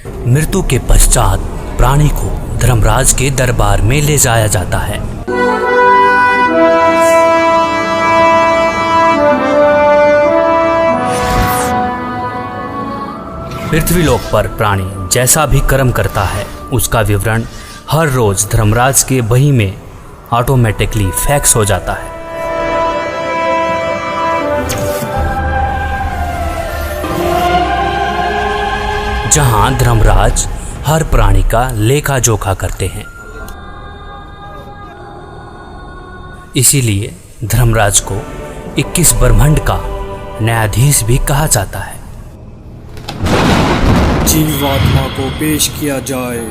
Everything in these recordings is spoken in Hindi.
मृत्यु के पश्चात प्राणी को धर्मराज के दरबार में ले जाया जाता है। पृथ्वीलोक पर प्राणी जैसा भी कर्म करता है उसका विवरण हर रोज धर्मराज के बही में ऑटोमेटिकली फैक्स हो जाता है। जहां धर्मराज हर प्राणी का लेखा जोखा करते हैं। इसीलिए धर्मराज को 21 ब्रह्मांड का न्यायाधीश भी कहा जाता है। जीवात्मा को पेश किया जाए।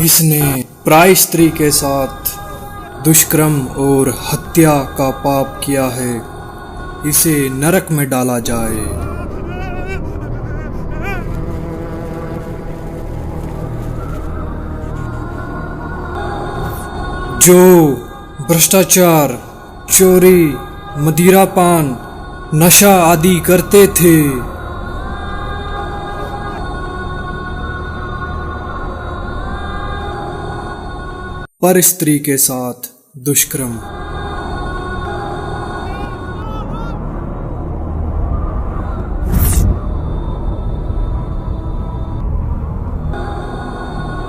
इसने प्राय स्त्री के साथ दुष्कर्म और हत्या का पाप किया है, इसे नरक में डाला जाए। जो भ्रष्टाचार, चोरी, मदिरापान, नशा आदि करते थे, पर स्त्री के साथ दुष्कर्म।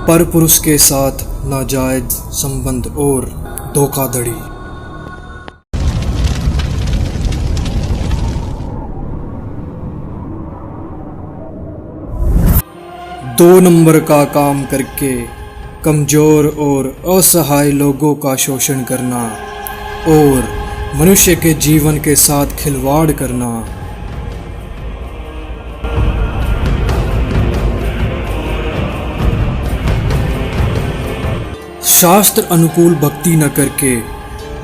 पर पुरुष के साथ नाजायज संबंध और धोखाधड़ी। दो नंबर का काम करके कमजोर और असहाय लोगों का शोषण करना और मनुष्य के जीवन के साथ खिलवाड़ करना। शास्त्र अनुकूल भक्ति न करके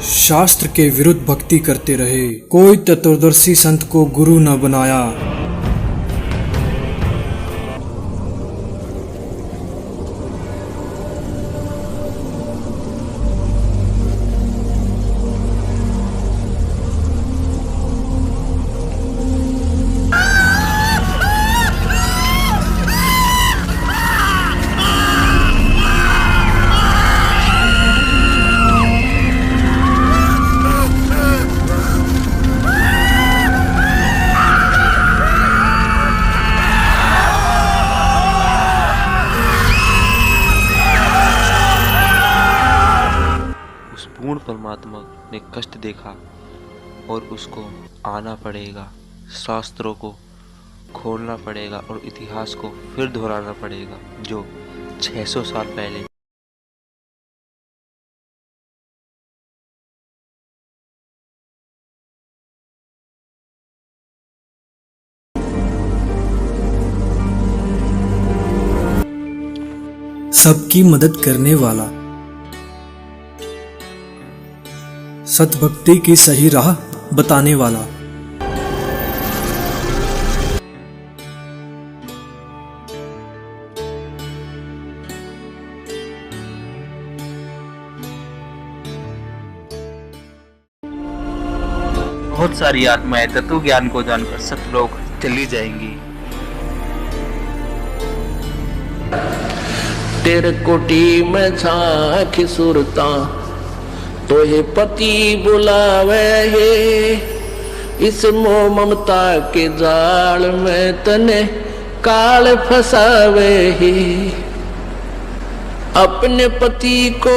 शास्त्र के विरुद्ध भक्ति करते रहे। कोई तत्वदर्शी संत को गुरु न बनाया। परमात्मा ने कष्ट देखा और उसको आना पड़ेगा, शास्त्रों को खोलना पड़ेगा और इतिहास को फिर दोहराना पड़ेगा जो 600 साल पहले। सबकी मदद करने वाला, सतभक्ति की सही राह बताने वाला, बहुत सारी आत्माएं तत्व ज्ञान को जानकर सतलोक चली जाएंगी। तेरे कोटी में झांकी सुरता तो ये पति बुलावे है, इस मोह ममता के जाल में तने काल फसावे है। अपने पति को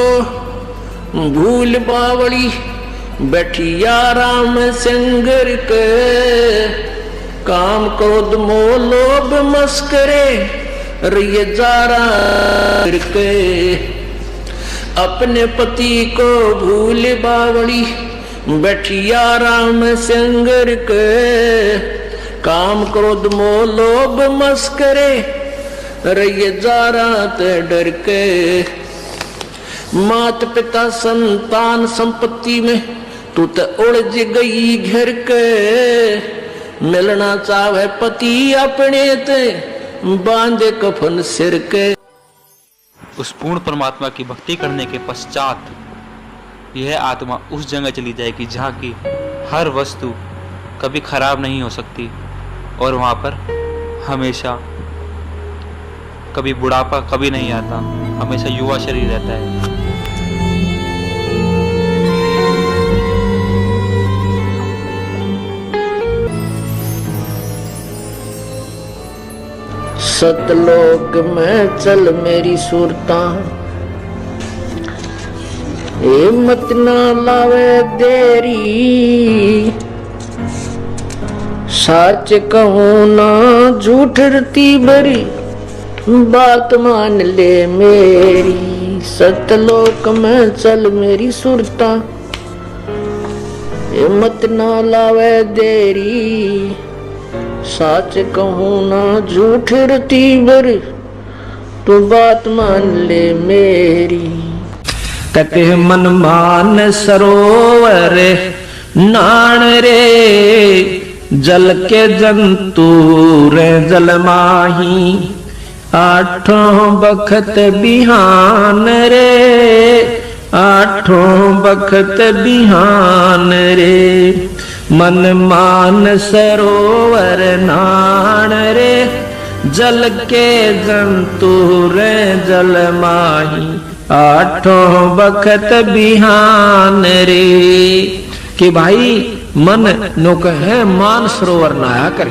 भूल बावड़ी बैठी आराम संगर के, काम क्रोध मोह लोभ मस्करे रिये जारा के। अपने पति को भूल बावड़ी बैठी आराम संगर के, काम क्रोध मोह लोभ मस्करे रहिए जारा ते डर के। मात पिता संतान संपत्ति में तू तो उलझ गई घर के, मिलना चाहे पति अपने ते बांधे कफन सिर के। उस पूर्ण परमात्मा की भक्ति करने के पश्चात यह आत्मा उस जगह चली जाएगी जहाँ की हर वस्तु कभी खराब नहीं हो सकती और वहाँ पर हमेशा कभी बुढ़ापा कभी नहीं आता, हमेशा युवा शरीर रहता है। सतलोक में चल मेरी सूरता, हिम्मत ना लावे देरी, सच कहूँ ना झूठ रती भरी, बात मान ले मेरी। सतलोक में चल मेरी सूरता, हिम्मत ना लावे देरी, सच कहूँ ना झूठ रती भरी, तू बात मान ले मेरी। कहते हैं मन मान सरोवर नाण रे, जल के जंतु रे जल माही, आठों बखत बिहान रे, आठों बखत बिहान रे। मन मान सरोवर नाण रे, जल के जंतु रे जल माही, आठों बखत बिहान रे। कि भाई मन नो कहे मान सरोवर नहाया करे।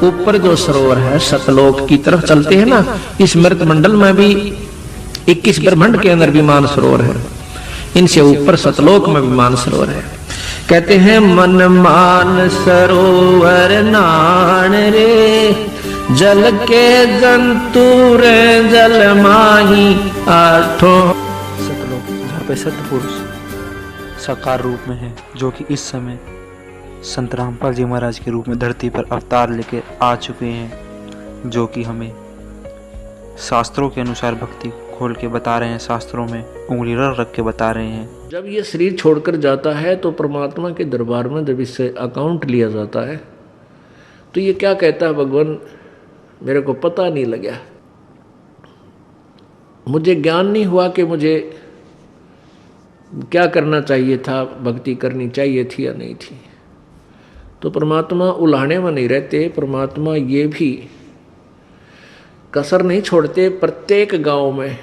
ऊपर जो सरोवर है सतलोक की तरफ चलते हैं ना, इस मृत मंडल में भी 21 ब्रह्मांड के अंदर भी मान सरोवर है, इनसे ऊपर सतलोक में भी मान सरोवर है। कहते हैं मन मान सरोवर नाण रे, जल के जंतु रे जल माही, आठों सतलोक जहाँ पे सतपुरुष साकार रूप में है, जो कि इस समय संत रामपाल जी महाराज के रूप में धरती पर अवतार लेके आ चुके हैं, जो कि हमें शास्त्रों के अनुसार भक्ति खोल के बता रहे हैं, शास्त्रों में उंगली रख के बता रहे हैं। जब ये शरीर छोड़कर जाता है तो परमात्मा के दरबार में जब इससे अकाउंट लिया जाता है तो ये क्या कहता है, भगवान मेरे को पता नहीं लगा, मुझे ज्ञान नहीं हुआ कि मुझे क्या करना चाहिए था, भक्ति करनी चाहिए थी या नहीं थी। तो परमात्मा उलाहने में नहीं रहते, परमात्मा ये भी कसर नहीं छोड़ते। प्रत्येक गांव में,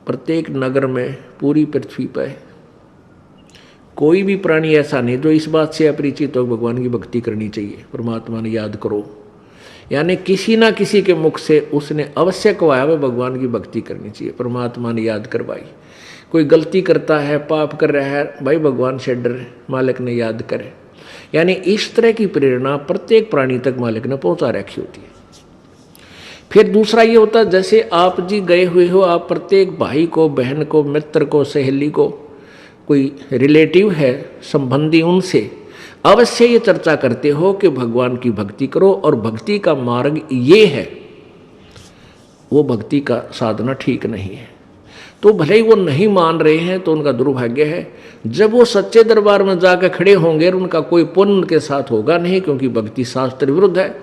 प्रत्येक नगर में, पूरी पृथ्वी पर कोई भी प्राणी ऐसा नहीं जो इस बात से अपरिचित हो भगवान की भक्ति करनी चाहिए, परमात्मा ने याद करो। यानी किसी ना किसी के मुख से उसने अवश्य कहा है भगवान की भक्ति करनी चाहिए, परमात्मा ने याद करवाई। कोई गलती करता है, पाप कर रहा है, भाई भगवान से डर, मालिक ने याद करे। यानी इस तरह की प्रेरणा प्रत्येक प्राणी तक मालिक ने पहुंचा रखी होती है। फिर दूसरा ये होता है, जैसे आप जी गए हुए हो, आप प्रत्येक भाई को, बहन को, मित्र को, सहेली को, कोई रिलेटिव है, संबंधी, उनसे अवश्य ये चर्चा करते हो कि भगवान की भक्ति करो और भक्ति का मार्ग ये है, वो भक्ति का साधना ठीक नहीं है। तो भले ही वो नहीं मान रहे हैं तो उनका दुर्भाग्य है। जब वो सच्चे दरबार में जाकर खड़े होंगे उनका कोई पुण्य उनके साथ होगा नहीं, क्योंकि भक्ति शास्त्र विरुद्ध है।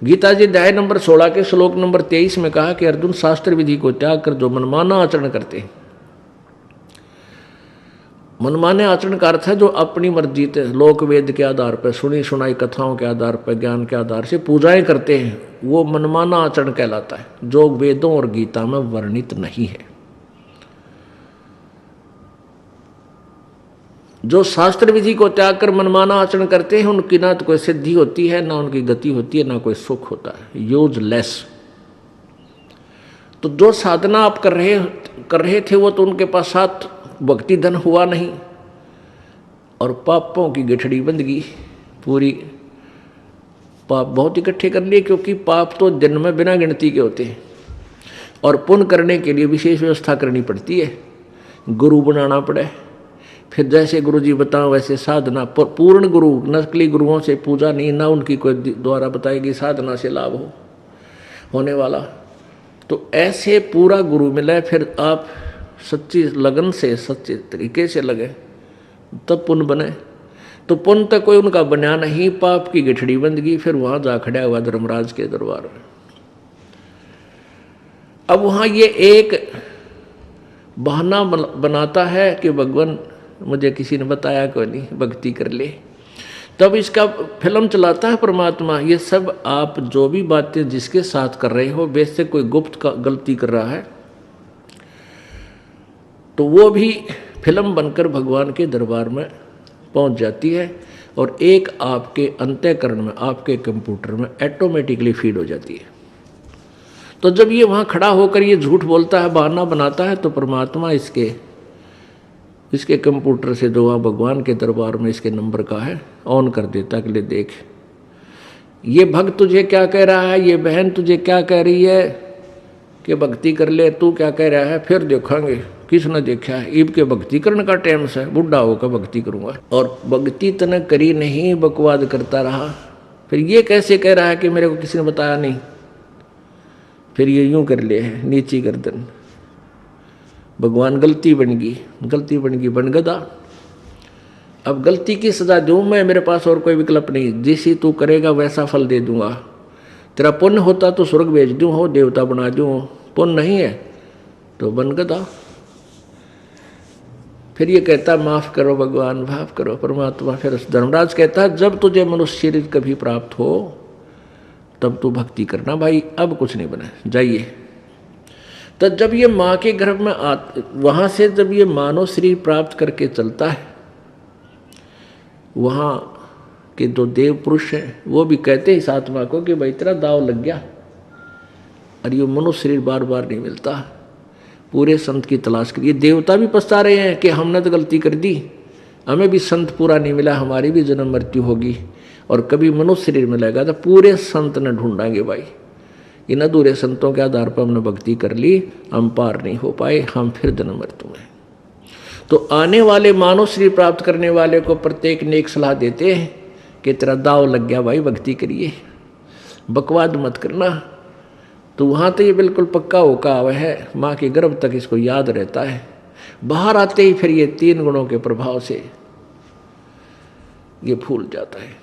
गीता जी अध्याय नंबर 16 के श्लोक नंबर 23 में कहा कि अर्जुन, शास्त्र विधि को त्याग कर जो मनमाना आचरण करते हैं, मनमाने आचरण का अर्थ है जो अपनी मर्जी से लोक वेद के आधार पर, सुनी सुनाई कथाओं के आधार पर, ज्ञान के आधार से पूजाएं करते हैं, वो मनमाना आचरण कहलाता है, जो वेदों और गीता में वर्णित नहीं है। जो शास्त्र विधि को त्याग कर मनमाना आचरण करते हैं उनकी ना तो कोई सिद्धि होती है, ना उनकी गति होती है, ना कोई सुख होता है, यूजलेस। तो जो साधना आप कर रहे थे वो तो उनके पास साथ भक्ति धन हुआ नहीं और पापों की गठड़ी बंध गई पूरी। पाप बहुत इकट्ठे कर लिए, क्योंकि पाप तो दिन में बिना गिनती के होते हैं और पुण्य करने के लिए विशेष व्यवस्था करनी पड़ती है, गुरु बनाना पड़े। फिर जैसे गुरु जी बताओ वैसे साधना, पूर्ण गुरु, नकली गुरुओं से पूजा नहीं, ना उनकी कोई द्वारा बताएगी साधना से लाभ होने वाला। तो ऐसे पूरा गुरु मिले, फिर आप सच्ची लगन से, सच्चे तरीके से लगे, तब पुण्य बने। तो पुण्य तक कोई उनका बना नहीं, पाप की गठड़ी बंद गई। फिर वहां जा खड़ा हुआ धर्मराज के दरबार में। अब वहां ये एक बहाना बनाता है कि भगवान मुझे किसी ने बताया कोई नहीं, भक्ति कर ले। तब इसका फिल्म चलाता है परमात्मा। ये सब आप जो भी बातें जिसके साथ कर रहे हो, वैसे कोई गुप्त का गलती कर रहा है तो वो भी फिल्म बनकर भगवान के दरबार में पहुंच जाती है और एक आपके अंतःकरण में, आपके कंप्यूटर में ऑटोमेटिकली फीड हो जाती है। तो जब ये वहाँ खड़ा होकर ये झूठ बोलता है, बहाना बनाता है, तो परमात्मा इसके कंप्यूटर से जो वहाँ भगवान के दरबार में इसके नंबर का है ऑन कर देता है कि ले देख, ये भक्त तुझे क्या कह रहा है, ये बहन तुझे क्या कह रही है कि भक्ति कर ले, तू क्या कह रहा है, फिर देखेंगे किसने देखा है। ईब के भक्ति करने का टाइम से बुढ़ा होकर भक्ति करूँगा, और भक्ति तने करी नहीं, बकवाद करता रहा। फिर ये कैसे कह रहा है कि मेरे को किसी ने बताया नहीं, फिर ये यूं कर ले है नीची गर्दन। भगवान गलती बन गई बन गदा। अब गलती की सजा दूं मैं, मेरे पास और कोई विकल्प नहीं। जिसी तू करेगा वैसा फल दे दूंगा। तेरा पुण्य होता तो स्वर्ग भेज दूं, हो देवता बना दूं, पुण्य नहीं है तो बन गदा। फिर ये कहता माफ करो भगवान, माफ करो परमात्मा। फिर धर्मराज कहता है जब तुझे मनुष्य शरीर कभी प्राप्त हो तब तू भक्ति करना भाई, अब कुछ नहीं बना, जाइए। तो जब ये माँ के गर्भ में वहाँ से जब ये मानव शरीर प्राप्त करके चलता है, वहाँ के जो देव पुरुष हैं वो भी कहते हैं इस आत्मा को कि भाई तेरा दाव लग गया, और ये मनुष्य शरीर बार बार नहीं मिलता, पूरे संत की तलाश करिए। देवता भी पछता रहे हैं कि हमने तो गलती कर दी, हमें भी संत पूरा नहीं मिला, हमारी भी जन्म मृत्यु होगी, और कभी मनुष्य शरीर मिलेगा तो पूरे संत ने ढूंढाएंगे भाई। इन अधूरे संतों के आधार पर हमने भक्ति कर ली, हम पार नहीं हो पाए, हम फिर जन्म मृत्यु में। तो आने वाले मानव शरीर प्राप्त करने वाले को प्रत्येक ने एक सलाह देते हैं कि तेरा दाव लग गया भाई, भक्ति करिए, बकवाद मत करना। तो वहाँ तो ये बिल्कुल पक्का होका हुआ है, माँ के गर्भ तक इसको याद रहता है। बाहर आते ही फिर ये 3 गुणों के प्रभाव से ये फूल जाता है।